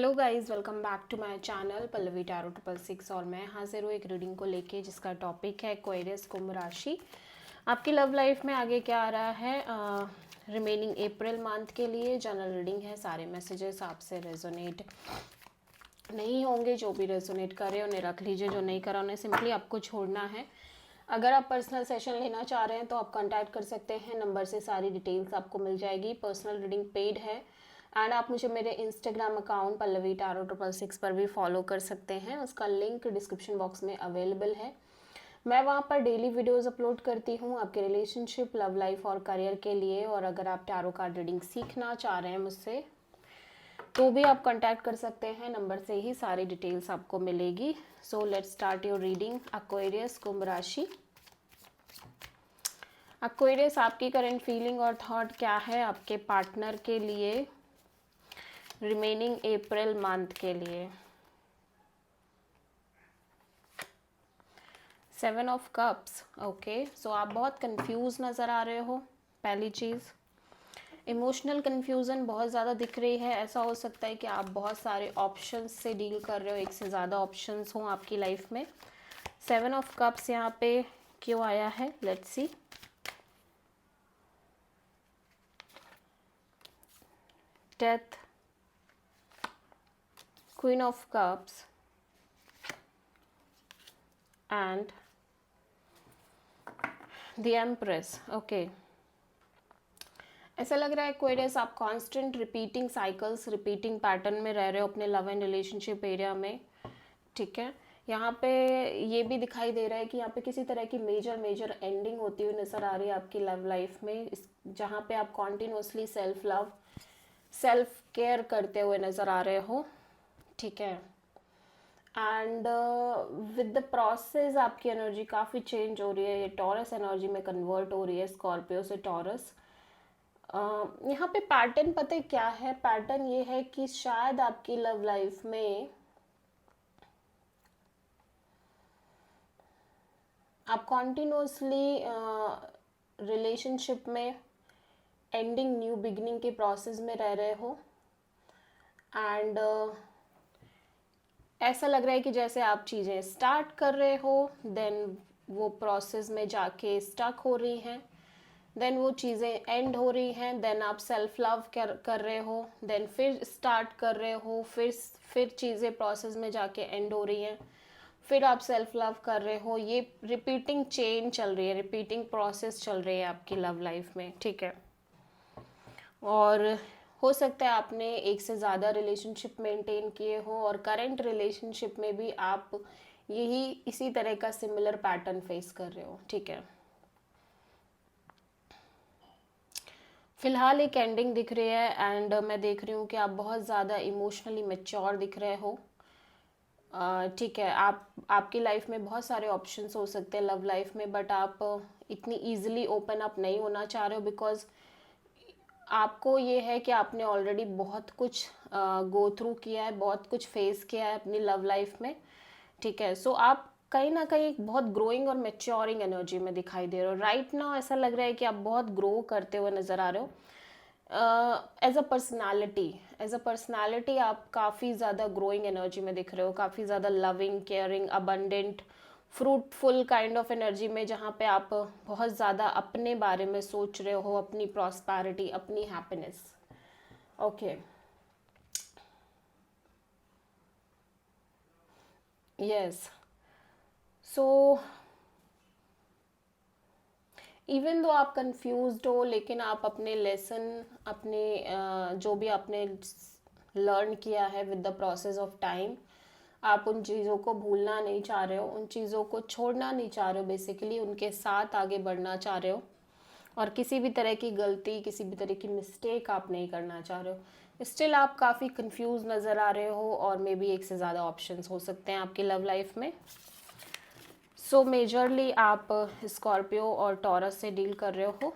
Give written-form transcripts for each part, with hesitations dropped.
Hello guys, welcome back to my channel Pallavi tarot 666 और मैं हाजिर हूँ एक रीडिंग को लेके जिसका टॉपिक है एक्वेरियस कुंभ राशि। आपकी लव लाइफ में आगे क्या आ रहा है रिमेनिंग अप्रैल मंथ के लिए। जनरल रीडिंग है, सारे मैसेजेस आपसे रेजोनेट नहीं होंगे। जो भी रेजोनेट करे उन्हें रख लीजिए, जो नहीं करा उन्हें सिंपली आपको छोड़ना है। अगर आप पर्सनल सेशन लेना चाह रहे हैं तो आप कांटेक्ट कर सकते हैं, नंबर से सारी डिटेल्स आपको मिल जाएगी। पर्सनल रीडिंग पेड है एंड आप मुझे मेरे इंस्टाग्राम अकाउंट पल्लवी टैरो 666 पर भी फॉलो कर सकते हैं। उसका लिंक डिस्क्रिप्शन बॉक्स में अवेलेबल है। मैं वहाँ पर डेली वीडियोस अपलोड करती हूँ आपके रिलेशनशिप, लव लाइफ और करियर के लिए। और अगर आप टैरो कार्ड रीडिंग सीखना चाह रहे हैं मुझसे तो भी आप कांटेक्ट कर सकते हैं, नंबर से ही सारी डिटेल्स आपको मिलेगी। So let's start your reading. Aquarius Kumbh राशि। एक्वेरियस, आपकी करंट फीलिंग और थॉट क्या है आपके पार्टनर के लिए रिमेनिंग अप्रैल मंथ के लिए। 7 ऑफ कप्स। ओके, सो आप बहुत कंफ्यूज नज़र आ रहे हो। पहली चीज़, इमोशनल कन्फ्यूज़न बहुत ज़्यादा दिख रही है। ऐसा हो सकता है कि आप बहुत सारे ऑप्शंस से डील कर रहे हो, एक से ज़्यादा ऑप्शंस हों आपकी लाइफ में। 7 ऑफ कप्स यहाँ पे क्यों आया है, let's C. Death, queen of cups and the empress. Okay, ऐसा लग रहा है एक्वेरियस आप constant repeating cycles, repeating pattern में रह रहे हो अपने लव एंड रिलेशनशिप एरिया में। ठीक है, यहाँ पे ये भी दिखाई दे रहा है कि यहाँ पे किसी तरह की मेजर एंडिंग होती हुई नज़र आ रही है आपकी लव लाइफ में, जहाँ पे आप continuously self love, self care करते हुए नज़र आ रहे हो। ठीक है, एंड विद द प्रोसेस आपकी एनर्जी काफ़ी चेंज हो रही है। ये टॉरस एनर्जी में कन्वर्ट हो रही है, स्कॉर्पियो से टॉरस। यहाँ पे पैटर्न पता है क्या है? पैटर्न ये है कि शायद आपकी लव लाइफ में आप कॉन्टिन्यूसली रिलेशनशिप में एंडिंग न्यू बिगनिंग के प्रोसेस में रह रहे हो एंड ऐसा लग रहा है कि जैसे आप चीज़ें स्टार्ट कर रहे हो देन वो प्रोसेस में जाके स्टक हो रही हैं, देन वो चीज़ें एंड हो रही हैं, देन आप सेल्फ लव कर रहे हो, देन फिर स्टार्ट कर रहे हो, फिर चीज़ें प्रोसेस में जाके एंड हो रही हैं, फिर आप सेल्फ लव कर रहे हो। ये रिपीटिंग चेन चल रही है, रिपीटिंग प्रोसेस चल रही है आपकी लव लाइफ में। ठीक है, और हो सकता है आपने एक से ज़्यादा रिलेशनशिप मेंटेन किए हो और करंट रिलेशनशिप में भी आप यही इसी तरह का सिमिलर पैटर्न फेस कर रहे हो। ठीक है, फिलहाल एक एंडिंग दिख रही है एंड मैं देख रही हूँ कि आप बहुत ज़्यादा इमोशनली मैच्योर दिख रहे हो। ठीक है, आपकी लाइफ में बहुत सारे ऑप्शंस हो सकते हैं लव लाइफ में, बट आप इतनी इजीली ओपन अप नहीं होना चाह रहे हो बिकॉज आपको ये है कि आपने ऑलरेडी बहुत कुछ गो थ्रू किया है, बहुत कुछ फेस किया है अपनी लव लाइफ में। ठीक है, सो आप कहीं ना कहीं एक बहुत ग्रोइंग और मेच्योरिंग एनर्जी में दिखाई दे रहे हो राइट नाउ। ऐसा लग रहा है कि आप बहुत ग्रो करते हुए नज़र आ रहे हो as a personality. As a personality आप काफ़ी ज़्यादा ग्रोइंग एनर्जी में दिख रहे हो, काफ़ी ज़्यादा loving, caring, abundant, fruitful kind of energy में, जहाँ पे आप बहुत ज़्यादा अपने बारे में सोच रहे हो, अपनी प्रॉस्पेरिटी, अपनी हैप्पीनेस। ओके, यस, सो इवन दो आप कंफ्यूज्ड हो लेकिन आप अपने लेसन, अपने जो भी आपने लर्न किया है with the process of time, आप उन चीज़ों को भूलना नहीं चाह रहे हो, उन चीज़ों को छोड़ना नहीं चाह रहे हो, बेसिकली उनके साथ आगे बढ़ना चाह रहे हो और किसी भी तरह की गलती, किसी भी तरह की मिस्टेक आप नहीं करना चाह रहे हो। स्टिल आप काफ़ी कंफ्यूज नज़र आ रहे हो और मे बी एक से ज़्यादा ऑप्शंस हो सकते हैं आपकी लव लाइफ में। सो मेजरली आप स्कॉर्पियो और टॉरस से डील कर रहे हो।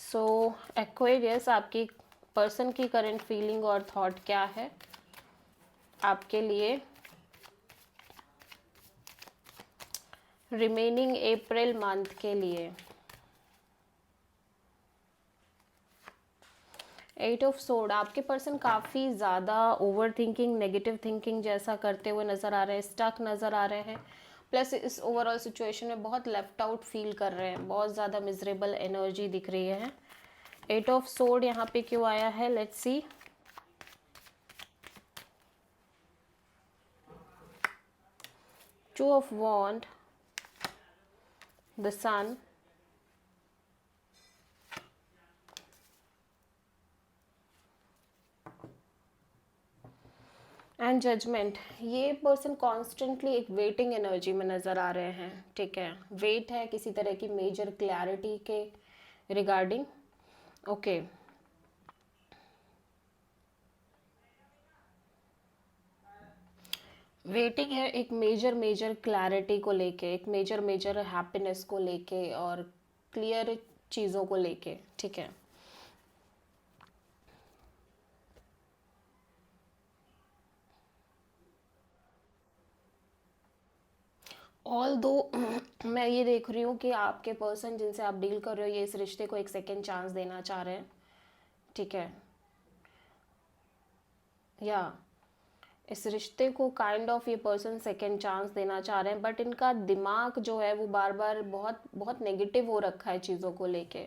सो एक्वेरियस, आपकी पर्सन की करंट फीलिंग और थॉट क्या है आपके लिए रिमेनिंग अप्रैल मंथ के लिए। एट ऑफ सोर्ड, आपके पर्सन काफ़ी ज़्यादा ओवर थिंकिंग, नेगेटिव थिंकिंग जैसा करते हुए नज़र आ रहे हैं, स्टक नज़र आ रहे हैं, प्लस इस ओवरऑल सिचुएशन में बहुत लेफ्ट आउट फील कर रहे हैं, बहुत ज़्यादा मिजरेबल एनर्जी दिख रही है। एट ऑफ सोर्ड यहाँ पे क्यों आया है, let's see. Two of wand, the sun and judgement. ये पर्सन कॉन्स्टेंटली एक वेटिंग एनर्जी में नज़र आ रहे हैं, ठीक है, वेट है किसी तरह की मेजर क्लैरिटी के रिगार्डिंग। ओके, वेटिंग है एक मेजर क्लैरिटी को लेके, एक मेजर हैप्पीनेस को लेके और क्लियर चीज़ों को लेके, ठीक है। ऑल दो मैं ये देख रही हूँ कि आपके पर्सन जिनसे आप डील कर रहे हो, ये इस रिश्ते को एक सेकेंड चांस देना चाह रहे हैं, ठीक है, या इस रिश्ते को काइंड ऑफ ये पर्सन सेकेंड चांस देना चाह रहे हैं, बट इनका दिमाग जो है वो बार बार बहुत बहुत नेगेटिव हो रखा है चीज़ों को लेके,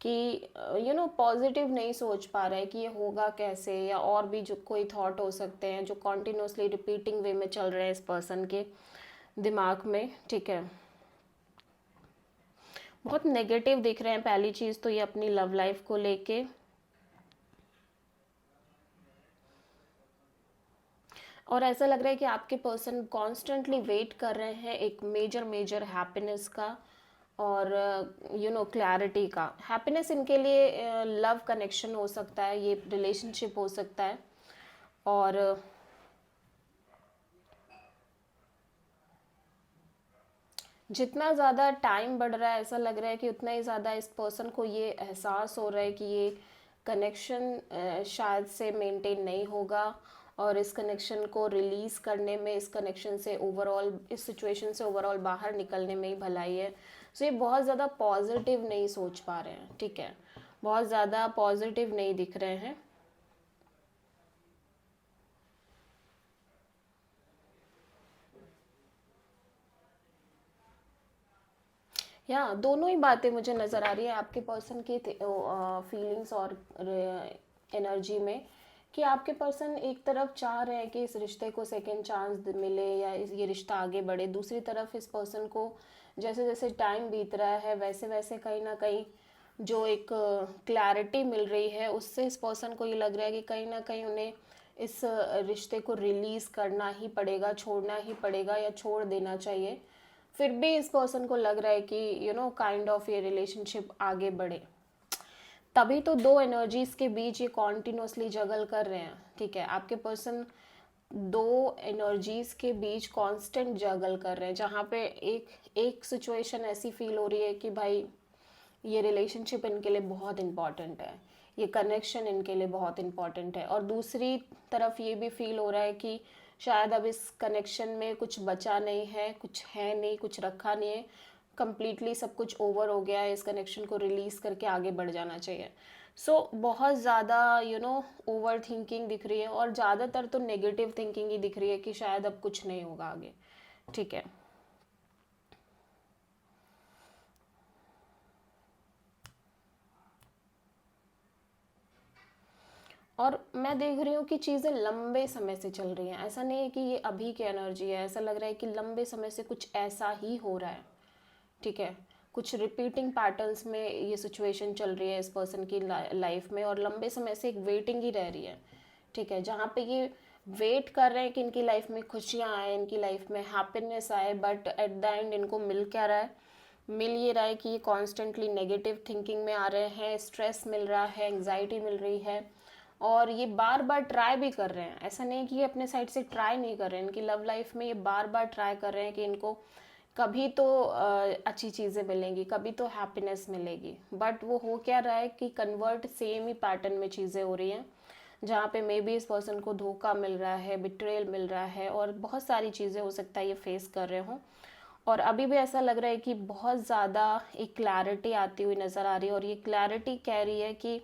कि पॉजिटिव नहीं सोच पा रहे कि ये होगा कैसे, या और भी जो कोई थॉट हो सकते हैं जो कॉन्टिन्यूसली रिपीटिंग वे में चल रहे हैं इस पर्सन के दिमाग में, ठीक है। बहुत नेगेटिव दिख रहे हैं पहली चीज़ तो ये अपनी लव लाइफ को लेके, और ऐसा लग रहा है कि आपके पर्सन कॉन्स्टेंटली वेट कर रहे हैं एक मेजर हैप्पीनेस का और क्लैरिटी का। हैप्पीनेस इनके लिए लव कनेक्शन हो सकता है, ये रिलेशनशिप हो सकता है, और जितना ज़्यादा टाइम बढ़ रहा है ऐसा लग रहा है कि उतना ही ज़्यादा इस पर्सन को ये एहसास हो रहा है कि ये कनेक्शन शायद से मेंटेन नहीं होगा, और इस कनेक्शन को रिलीज़ करने में, इस कनेक्शन से ओवरऑल, इस सिचुएशन से ओवरऑल बाहर निकलने में ही भलाई है। सो ये बहुत ज़्यादा पॉजिटिव नहीं सोच पा रहे हैं, ठीक है, बहुत ज़्यादा पॉजिटिव नहीं दिख रहे हैं। या दोनों ही बातें मुझे नज़र आ रही है आपके पर्सन की फीलिंग्स और एनर्जी में, कि आपके पर्सन एक तरफ चाह रहे हैं कि इस रिश्ते को सेकेंड चांस मिले या ये रिश्ता आगे बढ़े, दूसरी तरफ इस पर्सन को जैसे जैसे टाइम बीत रहा है वैसे वैसे कहीं ना कहीं जो एक क्लैरिटी मिल रही है उससे इस पर्सन को ये लग रहा है कि कहीं ना कहीं उन्हें इस रिश्ते को रिलीज़ करना ही पड़ेगा, छोड़ना ही पड़ेगा या छोड़ देना चाहिए। फिर भी इस पर्सन को लग रहा है कि काइंड ऑफ ये रिलेशनशिप आगे बढ़े। तभी तो दो एनर्जीज के बीच ये कॉन्टिन्यूसली जगल कर रहे हैं, ठीक है, आपके पर्सन दो एनर्जीज के बीच कांस्टेंट जगल कर रहे हैं, जहाँ पे एक एक सिचुएशन ऐसी फील हो रही है कि भाई ये रिलेशनशिप इनके लिए बहुत इम्पॉर्टेंट है, ये कनेक्शन इनके लिए बहुत इम्पॉर्टेंट है, और दूसरी तरफ ये भी फील हो रहा है कि शायद अब इस कनेक्शन में कुछ बचा नहीं है, कुछ है नहीं, कुछ रखा नहीं है, कम्प्लीटली सब कुछ ओवर हो गया है, इस कनेक्शन को रिलीज़ करके आगे बढ़ जाना चाहिए। बहुत ज़्यादा ओवर थिंकिंग दिख रही है, और ज़्यादातर तो नेगेटिव थिंकिंग ही दिख रही है कि शायद अब कुछ नहीं होगा आगे, ठीक है। और मैं देख रही हूँ कि चीज़ें लंबे समय से चल रही हैं, ऐसा नहीं है कि ये अभी की एनर्जी है, ऐसा लग रहा है कि लंबे समय से कुछ ऐसा ही हो रहा है, ठीक है, कुछ रिपीटिंग पैटर्न्स में ये सिचुएशन चल रही है इस पर्सन की लाइफ में, और लंबे समय से एक वेटिंग ही रह रही है, ठीक है, जहाँ पे ये वेट कर रहे हैं कि इनकी लाइफ में खुशियाँ आए, इनकी लाइफ में हैप्पीनेस आए, बट एट द एंड इनको मिल क्या रहा है, मिल ये रहा है कि ये कॉन्स्टेंटली नेगेटिव थिंकिंग में आ रहे हैं, स्ट्रेस मिल रहा है, एंग्जाइटी मिल रही है, और ये बार बार ट्राई भी कर रहे हैं, ऐसा नहीं कि ये अपने साइड से ट्राई नहीं कर रहे हैं, इनकी लव लाइफ में ये बार बार ट्राई कर रहे हैं कि इनको कभी तो अच्छी चीज़ें मिलेंगी, कभी तो हैप्पीनेस मिलेगी, बट वो हो क्या रहा है कि कन्वर्ट सेम ही पैटर्न में चीज़ें हो रही हैं, जहाँ पे मे बी इस पर्सन को धोखा मिल रहा है, बिट्रेयल मिल रहा है, और बहुत सारी चीज़ें हो सकता है ये फेस कर रहे हों, और अभी भी ऐसा लग रहा है कि बहुत ज़्यादा एक क्लैरिटी आती हुई नज़र आ रही है, और ये क्लैरिटी कह रही है कि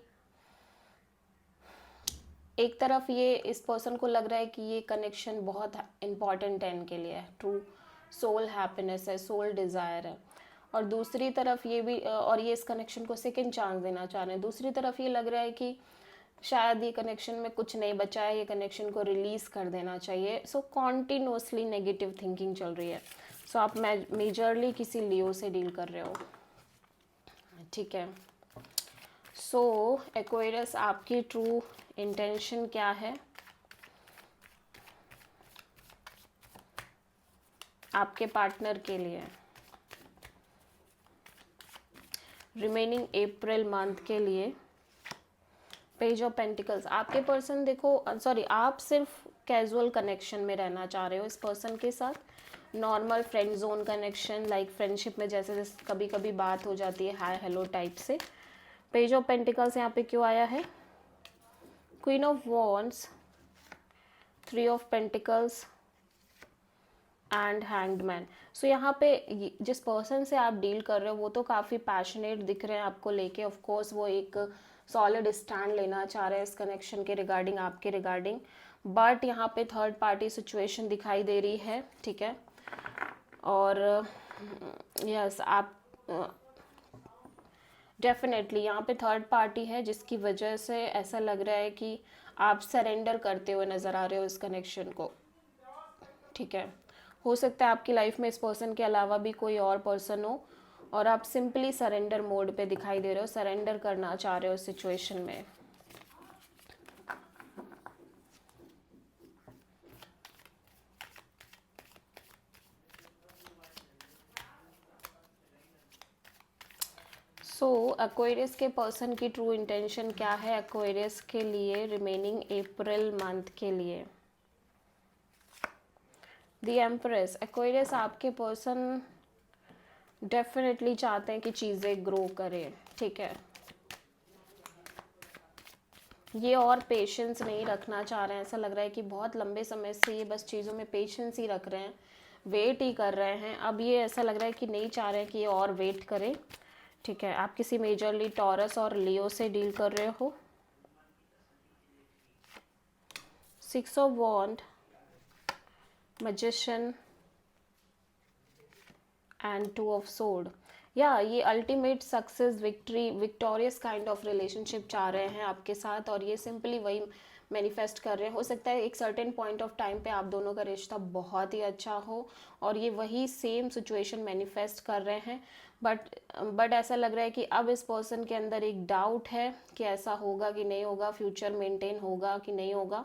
एक तरफ ये इस पर्सन को लग रहा है कि ये कनेक्शन बहुत इम्पॉर्टेंट है इनके लिए, ट्रू सोल हैप्पीनेस है, सोल डिज़ायर है। और दूसरी तरफ ये भी और ये इस कनेक्शन को सेकंड चांस देना चाह रहे हैं। दूसरी तरफ ये लग रहा है कि शायद ये कनेक्शन में कुछ नहीं बचा है, ये कनेक्शन को रिलीज़ कर देना चाहिए। सो कॉन्टिन्यूसली नेगेटिव थिंकिंग चल रही है। सो आप मेजरली किसी लियो से डील कर रहे हो, ठीक है। सो एक्वेरियस, आपकी ट्रू इंटेंशन क्या है आपके पार्टनर के लिए रिमेनिंग अप्रैल मंथ के लिए? पेज ऑफ पेंटिकल्स, आपके पर्सन देखो, सॉरी, आप सिर्फ कैजुअल कनेक्शन में रहना चाह रहे हो इस पर्सन के साथ, normal friend zone connection, like friendship में जैसे जैसे कभी कभी बात हो जाती है हाय हेलो टाइप से। पेज ऑफ पेंटिकल्स यहाँ पे क्यों आया है? Queen of wands, 3 of pentacles and hanged man. So यहाँ पे जिस पर्सन से आप डील कर रहे हो वो तो काफ़ी पैशनेट दिख रहे हैं आपको लेके। ऑफ कोर्स वो एक सॉलिड स्टैंड लेना चाह रहे हैं इस कनेक्शन के रिगार्डिंग, आपके रिगार्डिंग, बट यहाँ पे थर्ड पार्टी सिचुएशन दिखाई दे रही है, ठीक है। और यस, आप डेफिनेटली यहाँ पे थर्ड पार्टी है जिसकी वजह से ऐसा लग रहा है कि आप सरेंडर करते हुए नज़र आ रहे हो इस कनेक्शन को, ठीक है। हो सकता है आपकी लाइफ में इस पर्सन के अलावा भी कोई और पर्सन हो और आप सिंपली सरेंडर मोड पे दिखाई दे रहे हो, सरेंडर करना चाह रहे हो इस सिचुएशन में। सो एक्वेरियस के पर्सन की ट्रू इंटेंशन क्या है एक्वेरियस के लिए रिमेनिंग अप्रैल मंथ के लिए? द एम्प्रेस, एक्वेरियस, आपके पर्सन डेफिनेटली चाहते हैं कि चीज़ें ग्रो करें, ठीक है। ये और पेशेंस नहीं रखना चाह रहे हैं, ऐसा लग रहा है कि बहुत लंबे समय से ये बस चीज़ों में पेशेंस ही रख रहे हैं, वेट ही कर रहे हैं। अब ये ऐसा लग रहा है कि नहीं चाह रहे हैं कि ये और वेट करें, ठीक है। आप किसी मेजरली टॉरस और लियो से डील कर रहे हो। 6 of wand, magician and 2 of sword. या ये ultimate success, victory, victorious kind of relationship चाह रहे हैं आपके साथ और ये सिंपली वही मैनिफेस्ट कर रहे हैं। हो सकता है एक सर्टेन पॉइंट ऑफ टाइम पे आप दोनों का रिश्ता बहुत ही अच्छा हो और ये वही सेम सिचुएशन मैनिफेस्ट कर रहे हैं, बट ऐसा लग रहा है कि अब इस पर्सन के अंदर एक डाउट है कि ऐसा होगा कि नहीं होगा, फ्यूचर मेंटेन होगा कि नहीं होगा,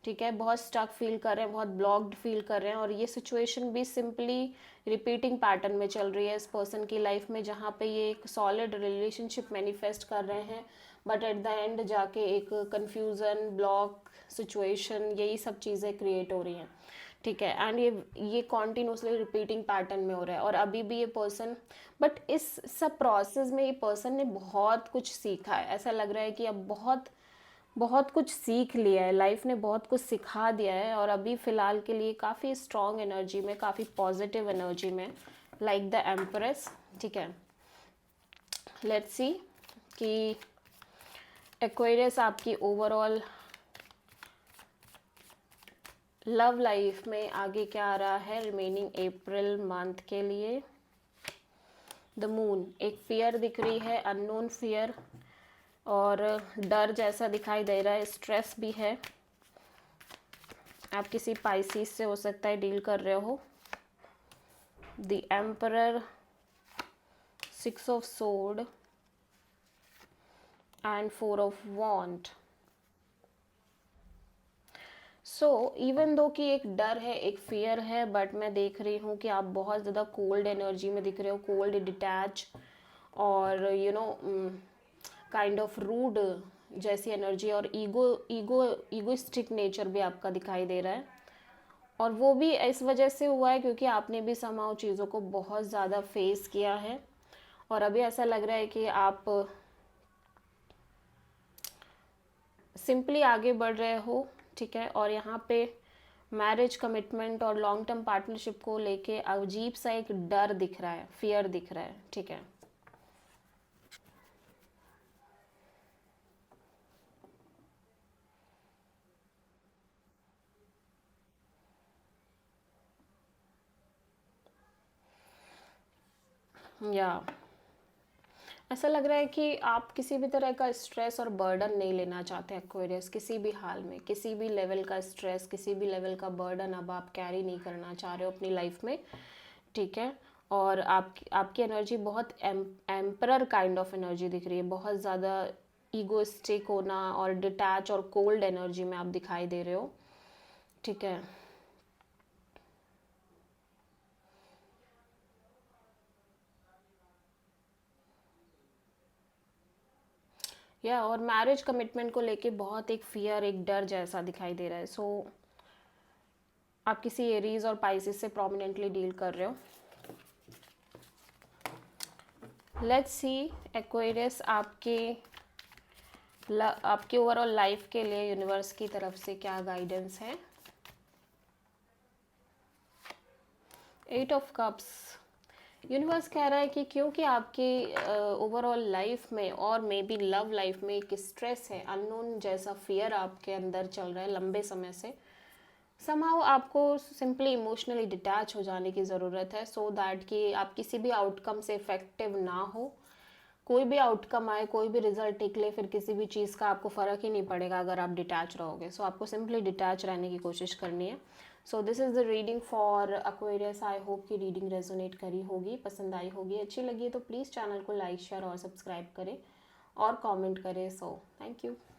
ठीक है। बहुत स्टक फील कर रहे हैं, बहुत ब्लॉक्ड फील कर रहे हैं और ये सिचुएशन भी सिंपली रिपीटिंग पैटर्न में चल रही है इस पर्सन की लाइफ में, जहाँ पे ये एक सॉलिड रिलेशनशिप मैनिफेस्ट कर रहे हैं बट एट द एंड जाके एक कन्फ्यूज़न, ब्लॉक सिचुएशन, यही सब चीज़ें क्रिएट हो रही हैं, ठीक है। एंड ये कॉन्टिन्यूसली रिपीटिंग पैटर्न में हो रहा है और अभी भी ये पर्सन, बट इस सब प्रोसेस में ये पर्सन ने बहुत कुछ सीखा है। ऐसा लग रहा है कि अब बहुत बहुत कुछ सीख लिया है, लाइफ ने बहुत कुछ सिखा दिया है और अभी फ़िलहाल के लिए काफ़ी स्ट्रॉन्ग एनर्जी में, काफ़ी पॉजिटिव एनर्जी में, लाइक द एम्प्रेस, ठीक है। लेट्स सी कि एक्वेरियस आपकी ओवरऑल लव लाइफ में आगे क्या आ रहा है रिमेनिंग अप्रैल मंथ के लिए? द मून, एक फियर दिख रही है, अननोन फियर और डर जैसा दिखाई दे रहा है, स्ट्रेस भी है। आप किसी पाइसिस से हो सकता है डील कर रहे हो। The emperor, 6 of sword and 4 of wand. So even though कि एक डर है, एक फियर है, बट मैं देख रही हूँ कि आप बहुत ज़्यादा कोल्ड एनर्जी में दिख रहे हो, कोल्ड, डिटैच और काइंड ऑफ रूड जैसी एनर्जी और ईगोइस्टिक नेचर भी आपका दिखाई दे रहा है। और वो भी इस वजह से हुआ है क्योंकि आपने भी समाव चीज़ों को बहुत ज़्यादा फेस किया है और अभी ऐसा लग रहा है कि आप सिंपली आगे बढ़ रहे हो, ठीक है। और यहाँ पे मैरिज, कमिटमेंट और लॉन्ग टर्म पार्टनरशिप को लेके अजीब सा एक डर दिख रहा है, फियर दिख रहा है, ठीक है। या ऐसा लग रहा है कि आप किसी भी तरह का स्ट्रेस और बर्डन नहीं लेना चाहते एक्वेरियस, किसी भी हाल में किसी भी लेवल का स्ट्रेस, किसी भी लेवल का बर्डन अब आप कैरी नहीं करना चाह रहे हो अपनी लाइफ में, ठीक है। और आपकी एनर्जी बहुत एम्परर काइंड ऑफ एनर्जी दिख रही है, बहुत ज़्यादा ईगोइस्टिक होना और डिटैच और कोल्ड एनर्जी में आप दिखाई दे रहे हो, ठीक है। या और मैरिज कमिटमेंट को लेके बहुत एक फियर, एक डर जैसा दिखाई दे रहा है। सो आप किसी एरीज और पाइसिस से प्रोमिनेंटली डील कर रहे हो। लेट्स सी एक्वेरियस आपके ओवरऑल लाइफ के लिए यूनिवर्स की तरफ से क्या गाइडेंस है। 8 ऑफ कप्स, यूनिवर्स कह रहा है कि क्योंकि आपके ओवरऑल लाइफ में और मे बी लव लाइफ में एक स्ट्रेस है, अननोन जैसा फियर आपके अंदर चल रहा है लंबे समय से, समहाउ आपको सिंपली इमोशनली डिटैच हो जाने की ज़रूरत है, सो दैट कि आप किसी भी आउटकम से इफेक्टिव ना हो। कोई भी आउटकम आए, कोई भी रिजल्ट निकले, फिर किसी भी चीज़ का आपको फ़र्क ही नहीं पड़ेगा अगर आप डिटैच रहोगे। सो आपको सिंपली डिटैच रहने की कोशिश करनी है। So this is the reading for Aquarius. I hope कि रीडिंग रेजोनेट करी होगी, पसंद आई होगी, अच्छी लगी है तो प्लीज़ चैनल को लाइक शेयर और सब्सक्राइब करें और कमेंट करें। So thank you.